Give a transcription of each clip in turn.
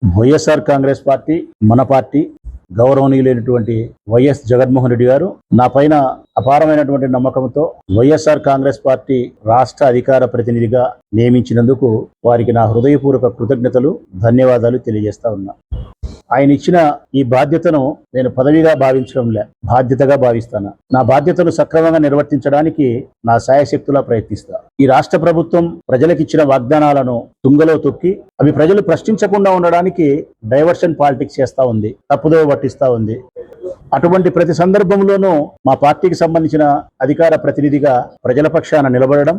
YSR Congress party మన party గౌరవనీయులైనటువంటి YS Jaganmohan Reddy గారు నా పైన అపారమైనటువంటి నమ్మకంతో వైఎస్ఆర్ కాంగ్రెస్ పార్టీ రాష్ట్ర అధికార ప్రతినిధిగా నియమించినందుకు వారికి నా హృదయపూర్వక కృతజ్ఞతలు, ధన్యవాదాలు తెలియజేస్తా ఉన్నా. ఆయన ఇచ్చిన ఈ బాధ్యతను నేను పదవిగా భావించడంలే, బాధ్యతగా భావిస్తాను. నా బాధ్యతను సక్రమంగా నిర్వర్తించడానికి నా శాయశక్తులా ప్రయత్నిస్తా. ఈ రాష్ట్ర ప్రభుత్వం ప్రజలకిచ్చిన వాగ్దానాలను తుంగలో తొక్కి అవి ప్రజలు ప్రశ్నించకుండా ఉండడానికి డైవర్షన్ పాలిటిక్స్ చేస్తా ఉంది, తప్పుదోవ పట్టిస్తా ఉంది. అటువంటి ప్రతి సందర్భంలోనూ మా పార్టీకి సంబంధించిన అధికార ప్రతినిధిగా ప్రజల పక్షాన నిలబడడం,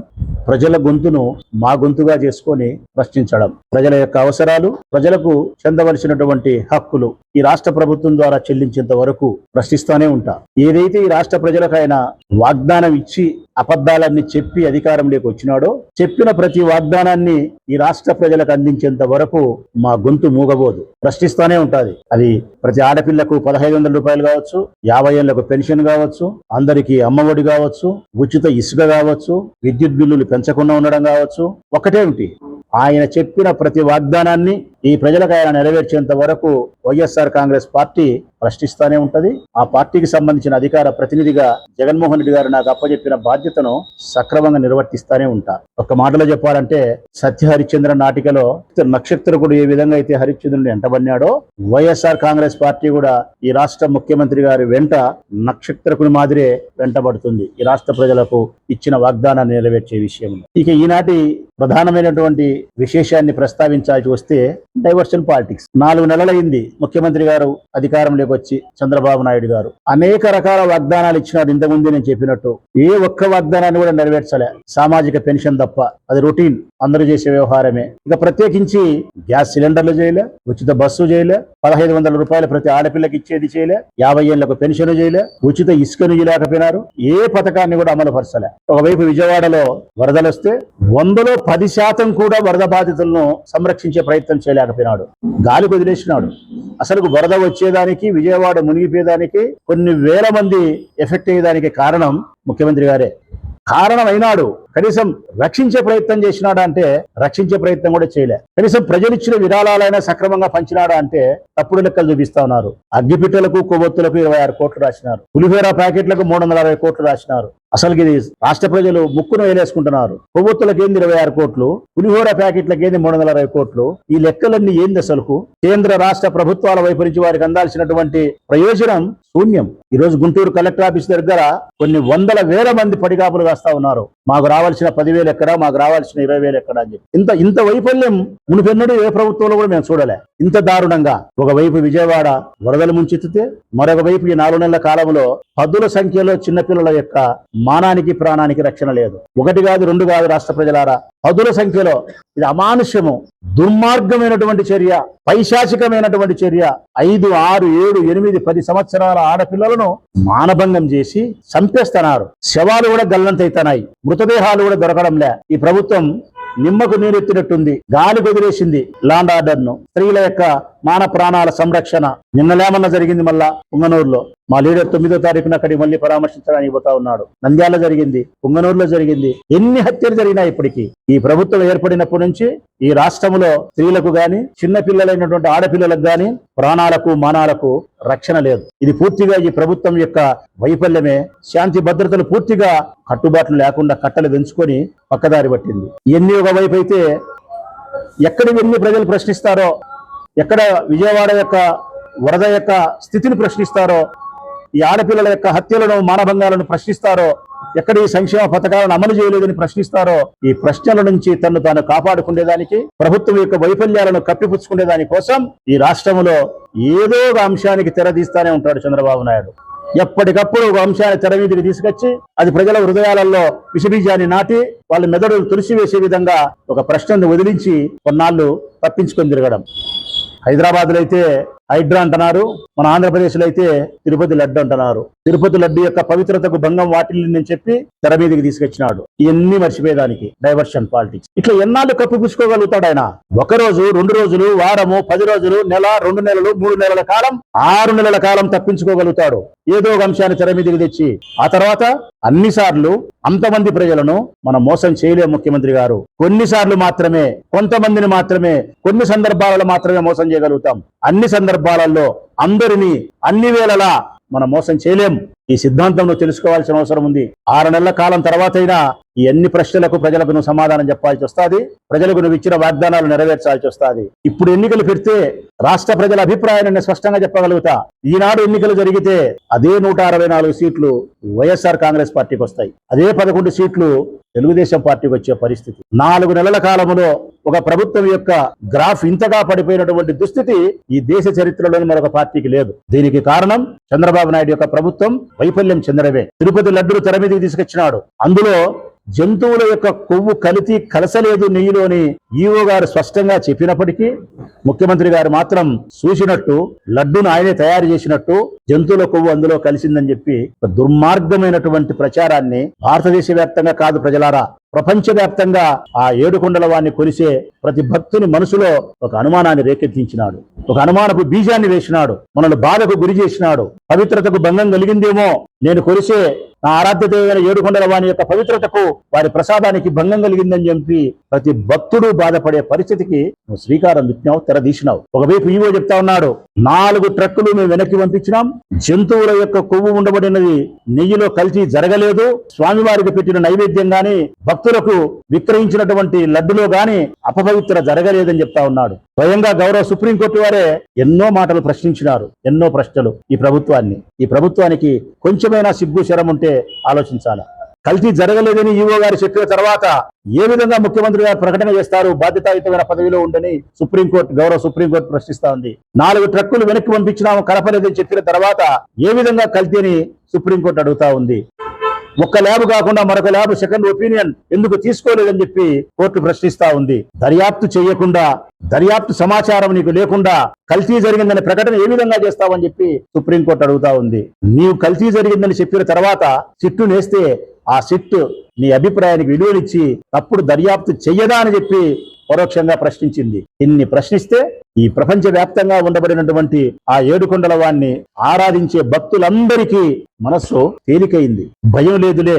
ప్రజల గొంతును మా గొంతుగా చేసుకొని ప్రశ్నించడం, ప్రజల యొక్క అవసరాలు, ప్రజలకు చెందవలసినటువంటి హక్కులు ఈ రాష్ట్ర ప్రభుత్వం ద్వారా చెల్లించేంత వరకు ప్రశ్నిస్తూనే ఉంటా. ఏదైతే ఈ రాష్ట్ర ప్రజలకు ఆయన వాగ్దానం ఇచ్చి అబద్ధాలన్నీ చెప్పి అధికారంలోకి వచ్చినాడో, చెప్పిన ప్రతి వాగ్దానాన్ని ఈ రాష్ట్ర ప్రజలకు అందించేంత వరకు మా గొంతు మూగబోదు, ప్రశ్నిస్తూనే ఉంటుంది. అది ప్రతి ఆడపిల్లకు 1500 రూపాయలు కావచ్చు, 50 ఏళ్లకు పెన్షన్ కావచ్చు, అందరికీ అమ్మఒడి కావచ్చు, ఉచిత ఇసుక కావచ్చు, విద్యుత్ బిల్లులు పెంచకుండా ఉండడం కావచ్చు. ఒకటేమిటి, ఆయన చెప్పిన ప్రతి వాగ్దానాన్ని ఈ ప్రజలకు ఆయన నెరవేర్చేంత వరకు వైఎస్ఆర్ కాంగ్రెస్ పార్టీ ప్రశ్నిస్తూనే ఉంటది. ఆ పార్టీకి సంబంధించిన అధికార ప్రతినిధిగా జగన్మోహన్ రెడ్డి గారు నాకు అప్పచెప్పిన బాధ్యతను సక్రమంగా నిర్వర్తిస్తూనే ఉంటా. ఒక మాటలో చెప్పాలంటే, సత్య హరిశ్చంద్ర నాటికలో నక్షత్రకుడు ఏ విధంగా అయితే హరిశ్చంద్రుని వెంటబడినాడో, వైఎస్ఆర్ కాంగ్రెస్ పార్టీ కూడా ఈ రాష్ట్ర ముఖ్యమంత్రి గారి వెంట నక్షత్రకుని మాదిరే వెంటబడుతుంది ఈ రాష్ట్ర ప్రజలకు ఇచ్చిన వాగ్దానాన్ని నెరవేర్చే విషయంలో. ఇక ఈనాటి ప్రధానమైనటువంటి విశేషాన్ని ప్రస్తావించాల్సి వస్తే, డైవర్షన్ పాలిటిక్స్. 4 నెలలైంది ముఖ్యమంత్రి గారు అధికారంలోకి వచ్చి, చంద్రబాబు నాయుడు గారు అనేక రకాల వాగ్దానాలు ఇచ్చినాడు. ఇంతకుముందు నేను చెప్పినట్టు ఏ ఒక్క వాగ్దానాన్ని కూడా నెరవేర్చలే. సామాజిక పెన్షన్ తప్ప, అది రొటీన్, అందరూ చేసే వ్యవహారమే. ఇక ప్రత్యేకించి గ్యాస్ సిలిండర్లు చేయలే, ఉచిత బస్సు చేయలే, 1500 రూపాయలు ప్రతి ఆడపిల్లకి ఇచ్చేది చేయలే, 50 ఏళ్లకు పెన్షన్ చేయలే, ఉచిత ఇసుకను చేయలేకపోయినారు. ఏ పథకాన్ని కూడా అమలు పరచలే. ఒకవైపు విజయవాడలో వరదలు వస్తే 100లో 10% కూడా వరద బాధితులను సంరక్షించే ప్రయత్నం చేయలేకపోయినాడు, గాలి వదిలేసినాడు. అసలు వరద వచ్చేదానికి, విజయవాడ మునిగిపోయేదానికి, కొన్ని వేల మంది ఎఫెక్ట్ అయ్యేదానికి కారణం ముఖ్యమంత్రి గారే. కారణం అయినాడు. కనీసం రక్షించే ప్రయత్నం చేసినాడా అంటే రక్షించే ప్రయత్నం కూడా చేయలే. కనీసం ప్రజలిచ్చిన విరాళాలైనా సక్రమంగా పంచినాడా అంటే తప్పుడు లెక్కలు చూపిస్తా ఉన్నారు. అగ్గిపిట్టలకు, కొవ్వొత్తులకు 26 కోట్లు రాసినారు. పులిహోర ప్యాకెట్లకు 360 కోట్లు రాసినారు. అసలు ఇది రాష్ట్ర ప్రజలు ముక్కును వేలేసుకుంటున్నారు. కొవ్వొత్తులకు ఏంది 26 కోట్లు, పులిహోర ప్యాకెట్లకు ఏంది 360 కోట్లు. ఈ లెక్కలన్నీ ఏంది అసలుకు? కేంద్ర రాష్ట్ర ప్రభుత్వాల వైపు నుంచి వారికి అందాల్సినటువంటి ప్రయోజనం శూన్యం. ఈ రోజు గుంటూరు కలెక్టర్ ఆఫీస్ దగ్గర కొన్ని వందల వేల మంది పడిగాపులు కాస్తా ఉన్నారు. మాకు రావాల్సిన 10,000 ఎక్కడా, మాకు రావాల్సిన 20,000 ఎక్కడా అని చెప్పి. ఇంత వైఫల్యం మునుపెన్నడూ ఏ ప్రభుత్వంలో కూడా మేము చూడలే. ఇంత దారుణంగా ఒకవైపు విజయవాడ వరదలు ముంచెత్తితే, మరొక వైపు ఈ 4 నెలల కాలంలో పదుల సంఖ్యలో చిన్నపిల్లల యొక్క మానానికి, ప్రాణానికి రక్షణ లేదు. 1 కాదు, 2 కాదు, రాష్ట్ర ప్రజలారా, పదుల సంఖ్యలో. ఇది అమానుష్యము, దుర్మార్గమైనటువంటి చర్య, పైశాచికమైనటువంటి చర్య. 5, 6, 7, 8, 10 సంవత్సరాల ఆడపిల్లలను మానభంగం చేసి చంపేస్తున్నారు. శవాలు కూడా గల్లంతైతున్నాయి, మృతదేహాలు కూడా దొరకడంలే. ఈ ప్రభుత్వం నిమ్మకు నీరెత్తినట్టుంది, గాలి వదిలేసింది లాండ్ ఆర్డర్ ను. స్త్రీల యొక్క మాన ప్రాణాల సంరక్షణ నిన్నలేమన్నా జరిగింది. మళ్ళా పుంగనూరులో మా లీడర్ 9వ తారీఖున అక్కడికి మళ్ళీ పరామర్శించడానికి పోతా ఉన్నాడు. నంద్యాల జరిగింది, పుంగనూరులో జరిగింది. ఎన్ని హత్యలు జరిగినాయి ఇప్పటికీ? ఈ ప్రభుత్వం ఏర్పడినప్పటి నుంచి ఈ రాష్ట్రంలో స్త్రీలకు గాని, చిన్న పిల్లలైనటువంటి ఆడపిల్లలకు గాని ప్రాణాలకు, మానాలకు రక్షణ లేదు. ఇది పూర్తిగా ఈ ప్రభుత్వం యొక్క వైఫల్యమే. శాంతి భద్రతలు పూర్తిగా కట్టుబాట్లు లేకుండా కట్టలు పెంచుకొని పక్కదారి పట్టింది. ఇవన్నీ ఒకవైపు అయితే, ఎక్కడ వెళ్ళి ప్రజలు ప్రశ్నిస్తారో, ఎక్కడ విజయవాడ యొక్క వరద యొక్క స్థితిని ప్రశ్నిస్తారో, ఈ ఆడపిల్లల యొక్క హత్యలను, మానభంగాలను ప్రశ్నిస్తారో, ఎక్కడ ఈ సంక్షేమ పథకాలను అమలు చేయలేదని ప్రశ్నిస్తారో, ఈ ప్రశ్నల నుంచి తను తాను కాపాడుకునేదానికి, ప్రభుత్వం యొక్క వైఫల్యాలను కప్పిపుచ్చుకునేదాని కోసం ఈ రాష్ట్రంలో ఏదో ఒక అంశానికి తెరదీస్తానే ఉంటాడు చంద్రబాబు నాయుడు. ఎప్పటికప్పుడు ఒక అంశాన్ని తెర మీదకి తీసుకొచ్చి అది ప్రజల హృదయాలలో విషబీజాన్ని నాటి వాళ్ళ మెదడులు తుడిసివేసే విధంగా ఒక ప్రశ్నను వదిలించి కొన్నాళ్ళు తప్పించుకొని తిరగడం. హైదరాబాద్లో అయితే హైడ్రా అంటున్నారు, మన ఆంధ్రప్రదేశ్లో అయితే తిరుపతి లడ్డు అంటున్నారు. తిరుపతి లడ్డు యొక్క పవిత్రతకు భంగం వాటిల్ని చెప్పి తెర మీదకి తీసుకొచ్చినాడు. ఇవన్నీ మర్చిపోయేదానికి డైవర్షన్ పాలిటిక్స్. ఇట్లా ఎన్నాళ్ళు కప్పిపుచ్చుకోగలుగుతాడు ఆయన? 1 రోజు, 2 రోజులు, వారము, 10 రోజులు, నెల, 2 నెలలు, 3 నెలల కాలం, 6 నెలల కాలం తప్పించుకోగలుగుతాడు ఏదో ఒక అంశాన్ని తెర మీదకి తెచ్చి. ఆ తర్వాత అన్నిసార్లు అంతమంది ప్రజలను మనం మోసం చేయలేము ముఖ్యమంత్రి గారు. కొన్నిసార్లు మాత్రమే, కొంతమందిని మాత్రమే, కొన్ని సందర్భాలలో మాత్రమే మోసం చేయగలుగుతాం. అన్ని సందర్భాలలో అందరినీ అన్ని వేళలా మనం మోసం చేయలేం. ఈ సిద్ధాంతం తెలుసుకోవాల్సిన అవసరం ఉంది. 6 నెలల కాలం తర్వాత అయినా ఈ అన్ని ప్రశ్నలకు ప్రజలకు నువ్వు సమాధానం చెప్పాల్సి వస్తుంది. ప్రజలకు నువ్వు ఇచ్చిన వాగ్దానాలు నెరవేర్చాల్సి వస్తుంది. ఇప్పుడు ఎన్నికలు పెడితే రాష్ట్ర ప్రజల అభిప్రాయాన్ని స్పష్టంగా చెప్పగలుగుతా. ఈనాడు ఎన్నికలు జరిగితే అదే 164 సీట్లు వైఎస్ఆర్ కాంగ్రెస్ పార్టీకి వస్తాయి. అదే 11 సీట్లు తెలుగుదేశం పార్టీకి వచ్చే పరిస్థితి. 4 నెలల కాలంలో ఒక ప్రభుత్వం యొక్క గ్రాఫ్ ఇంతగా పడిపోయినటువంటి దుస్థితి ఈ దేశ చరిత్రలోని మరొక పార్టీకి లేదు. దీనికి కారణం చంద్రబాబు నాయుడు యొక్క ప్రభుత్వం వైఫల్యం చెందడమే. తిరుపతి లడ్డును తెర మీదకి తీసుకొచ్చినాడు. అందులో జంతువుల యొక్క కొవ్వు కలిసి కలసలేదు నెయ్యిలోని ఈవో గారు స్పష్టంగా చెప్పినప్పటికీ ముఖ్యమంత్రి గారు మాత్రం చూసినట్టు లడ్డును ఆయనే తయారు చేసినట్టు జంతువుల కొవ్వు అందులో కలిసిందని చెప్పి దుర్మార్గమైనటువంటి ప్రచారాన్ని భారతదేశ వ్యాప్తంగా కాదు ప్రజలారా, ప్రపంచవ్యాప్తంగా ఆ ఏడుకొండల వారిని కొలిసే ప్రతి భక్తుని మనసులో ఒక అనుమానాన్ని రేకెత్తించినాడు. ఒక అనుమానపు బీజాన్ని వేసినాడు. మనల్ని బాధకు గురి చేసినాడు. పవిత్రతకు భంగం కలిగిందేమో, నేను కొలిసే నా ఆరాధ్య దేవైన ఏడుకొండల వాని యొక్క పవిత్రతకు, వారి ప్రసాదానికి భంగం కలిగిందని చెప్పి ప్రతి భక్తుడు బాధపడే పరిస్థితికి నువ్వు శ్రీకారం చుట్టినావు, తెరదీసినావు. ఒకవైపు ఈవో చెప్తా ఉన్నాడు, 4 ట్రక్కులు మేము వెనక్కి పంపించినాం. జంతువుల యొక్క కొవ్వు ఉండబడినది నెయ్యిలో కలిసి జరగలేదు. స్వామివారికి పెట్టిన నైవేద్యం గాని, భక్తులకు విక్రయించినటువంటి లడ్డులో గాని అపవిత్ర జరగలేదని చెప్తా ఉన్నాడు. స్వయంగా గౌరవ సుప్రీంకోర్టు వారే ఎన్నో మాటలు ప్రశ్నించినారు, ఎన్నో ప్రశ్నలు ఈ ప్రభుత్వాన్ని. ఈ ప్రభుత్వానికి కొంచెమైనా సిగ్గు శరం ఉంటే ఆలోచించాలి. కల్తీ జరగలేదని ఈవో గారు చెప్పిన తర్వాత ఏ విధంగా ముఖ్యమంత్రి గారు ప్రకటన చేస్తారు బాధ్యతాయుతమైన పదవిలో ఉండని సుప్రీంకోర్టు, గౌరవ సుప్రీంకోర్టు ప్రశ్నిస్తా ఉంది. 4 ట్రక్కులు వెనక్కి పంపించినాము కలపలేదని చెప్పిన తర్వాత ఏ విధంగా కల్తీని సుప్రీంకోర్టు అడుగుతా ఉంది. ఒక్క ల్యాబ్ కాకుండా మరొక ల్యాబ్ సెకండ్ ఒపీనియన్ ఎందుకు తీసుకోలేదని చెప్పి కోర్టు ప్రశ్నిస్తా ఉంది. దర్యాప్తు చేయకుండా, దర్యాప్తు సమాచారం నీకు లేకుండా కల్తీ జరిగిందని ప్రకటన ఏ విధంగా చేస్తావని చెప్పి సుప్రీంకోర్టు అడుగుతా ఉంది. నీవు కల్తీ జరిగిందని చెప్పిన తర్వాత సిట్టు నేస్తే ఆ సిట్టు నీ అభిప్రాయానికి విలువనిచ్చి తప్పుడు దర్యాప్తు చెయ్యదా అని చెప్పి పరోక్షంగా ప్రశ్నించింది. ఇన్ని ప్రశ్నిస్తే ఈ ప్రపంచ వ్యాప్తంగా ఉండబడినటువంటి ఆ ఏడుకొండల వారిని ఆరాధించే భక్తులందరికీ మనస్సు తేలికైంది. భయం లేదులే,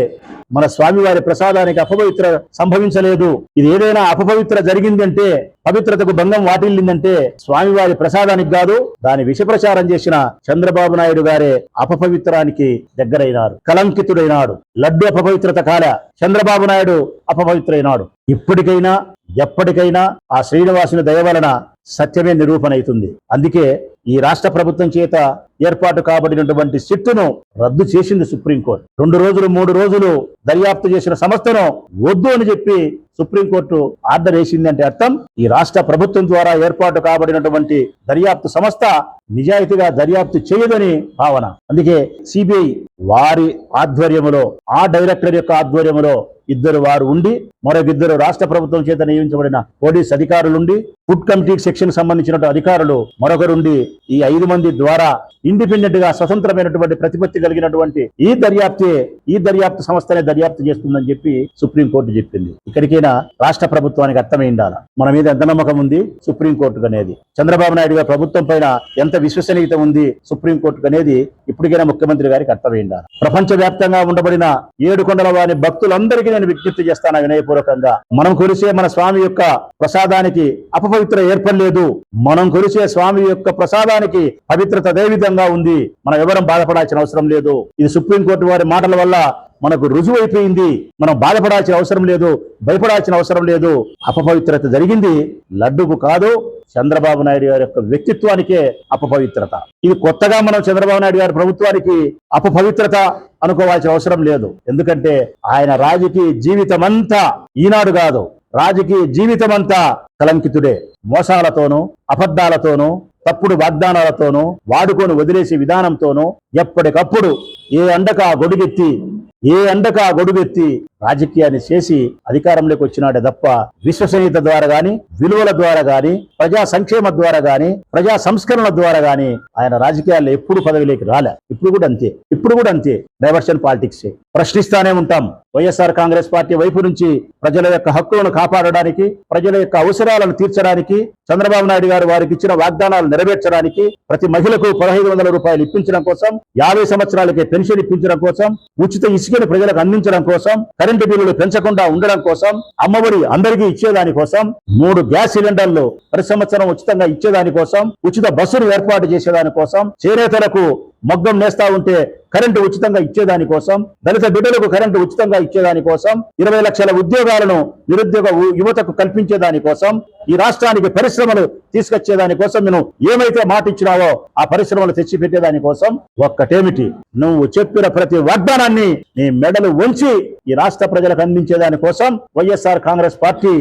మన స్వామివారి ప్రసాదానికి అపవిత్ర సంభవించలేదు. ఇది ఏదైనా అపవిత్ర జరిగిందంటే, పవిత్రతకు భంగం వాటిల్లిందంటే స్వామివారి ప్రసాదానికి కాదు, దాని విష ప్రచారం చేసిన చంద్రబాబు నాయుడు గారే అపవిత్రానికి దగ్గరైనారు, కలంకితుడైనాడు. లడ్డు అపవిత్రత కాల, చంద్రబాబు నాయుడు అపవిత్రైనాడు. ఇప్పటికైనా ఎప్పటికైనా ఆ శ్రీనివాసుని దయ వలన సత్యమే నిరూపణ అవుతుంది. అందుకే ఈ రాష్ట్ర ప్రభుత్వం చేత ఏర్పాటు కాబడినటువంటి సిట్టును రద్దు చేసింది సుప్రీంకోర్టు. 2 రోజులు 3 రోజులు దర్యాప్తు చేసిన సంస్థను వద్దు అని చెప్పి సుప్రీంకోర్టు ఆర్డర్ వేసిందంటే అర్థం ఈ రాష్ట్ర ప్రభుత్వం ద్వారా ఏర్పాటు కాబడినటువంటి దర్యాప్తు సంస్థ నిజాయితీగా దర్యాప్తు చేయదని భావన. అందుకే సిబిఐ వారి ఆధ్వర్యములో, ఆ డైరెక్టర్ యొక్క ఆధ్వర్యములో వారు ఉండి, మరొకిద్దరు రాష్ట్ర ప్రభుత్వం చేత నియమించబడిన పోలీస్ అధికారులుండి, ఫుడ్ కమిటీ సెక్షన్ సంబంధించిన అధికారులు మరొకరుండి, ఈ 5 మంది ద్వారా ఇండిపెండెంట్ గా స్వతంత్రమైనటువంటి ప్రతిపత్తి కలిగినటువంటి ఈ దర్యాప్తు సంస్థనే దర్యాప్తు చేస్తుందని చెప్పి సుప్రీంకోర్టు చెప్పింది. ఇక్కడికైనా రాష్ట్ర ప్రభుత్వానికి అర్థమైండాల మన మీద ఎంత నమ్మకం ఉంది సుప్రీంకోర్టుకు అనేది, చంద్రబాబు నాయుడు గారి ప్రభుత్వం పైన ఎంత విశ్వసనీయత ఉంది సుప్రీంకోర్టుకు అనేది ఇప్పటికైనా ముఖ్యమంత్రి గారికి అర్థమైండాల. ప్రపంచ వ్యాప్తంగా ఉండబడిన ఏడుకొండల వారి భక్తులందరికీ నేను విజ్ఞప్తి చేస్తాను వినయపూర్వకంగా, మనం కొలిసే మన స్వామి యొక్క ప్రసాదానికి అపవిత్ర ఏర్పడలేదు. మనం కొలిసే స్వామి యొక్క ప్రసాదానికి పవిత్రత అదే విధంగా ఉంది. మనం ఎవరం బాధపడాల్సిన అవసరం లేదు. ఇది సుప్రీంకోర్టు వారి మాటల వల్ల మనకు రుజువైపోయింది. మనం బాధపడాల్సిన అవసరం లేదు, భయపడాల్సిన అవసరం లేదు. అపవిత్రత జరిగింది లడ్డుకు కాదు, చంద్రబాబు నాయుడు గారి యొక్క వ్యక్తిత్వానికే అపవిత్రత. ఇది కొత్తగా మనం చంద్రబాబు నాయుడు గారి ప్రభుత్వానికి అపవిత్రత అనుకోవాల్సిన అవసరం లేదు. ఎందుకంటే ఆయన రాజకీయ జీవితం అంతా, ఈనాడు కాదు, రాజకీయ జీవితం అంతా కలంకితుడే. మోసాలతోనూ, అబద్ధాలతోనూ, తప్పుడు వాగ్దానాలతోనూ, వాడుకొని వదిలేసే విధానంతోనూ ఎప్పటికప్పుడు ఏ అండక గొడుగెత్తి రాజకీయాన్ని చేసి అధికారంలోకి వచ్చినాడే తప్ప విశ్వసనీయత ద్వారా గాని, విలువల ద్వారా గాని, ప్రజా సంక్షేమ ద్వారా గాని, ప్రజా సంస్కరణల ద్వారా గాని ఆయన రాజకీయాల్లో ఎప్పుడు పదవిలోకి రాలే. ఇప్పుడు కూడా అంతే డైవర్షన్ పాలిటిక్స్. ప్రశ్నిస్తానే ఉంటాం. వైఎస్ఆర్ కాంగ్రెస్ పార్టీ వైపు నుంచి ప్రజల యొక్క హక్కులను కాపాడడానికి, ప్రజల యొక్క అవసరాలను తీర్చడానికి, చంద్రబాబు నాయుడు గారు వారికి ఇచ్చిన వాగ్దానాలు నెరవేర్చడానికి, ప్రతి మహిళకు 1500 రూపాయలు ఇప్పించడం కోసం, 50 సంవత్సరాలకే పెన్షన్ ఇప్పించడం కోసం, ఉచిత ఇసుకను ప్రజలకు అందించడం కోసం, కరెంటు బిల్లులు పెంచకుండా ఉండడం కోసం, అమ్మఒడి అందరికీ ఇచ్చేదాని కోసం, 3 గ్యాస్ సిలిండర్లు ప్రతి సంవత్సరం ఉచితంగా ఇచ్చేదాని కోసం, ఉచిత బస్సులు ఏర్పాటు చేసేదాని కోసం, చేనేతలకు మగ్గం నేస్తా ఉంటే కరెంటు ఉచితంగా ఇచ్చేదాని కోసం, దళిత బిడ్డలకు కరెంటు ఉచితంగా ఇచ్చేదాని కోసం, 20 లక్షల ఉద్యోగాలను నిరుద్యోగ యువతకు కల్పించేదాని కోసం, ఈ రాష్ట్రానికి పరిశ్రమలు తీసుకొచ్చేదాని కోసం నువ్వు ఏమైతే మాట ఇచ్చినావో ఆ పరిశ్రమలు తెచ్చిపెట్టేదాని కోసం, ఒక్కటేమిటి, నువ్వు చెప్పిన ప్రతి వాగ్దానాన్ని నీ మెడలు వంచి ఈ రాష్ట్ర ప్రజలకు అందించేదాని కోసం వైఎస్ఆర్ కాంగ్రెస్ పార్టీ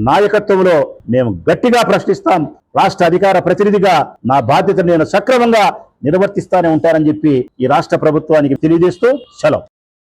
నాయకత్వంలో మేము గట్టిగా ప్రశ్నిస్తాం. రాష్ట్ర అధికార ప్రతినిధిగా నా బాధ్యత నేను సక్రమంగా నిర్వర్తిస్తానే ఉంటానని చెప్పి ఈ రాష్ట్ర ప్రభుత్వానికి తెలియజేస్తూ సెలవు.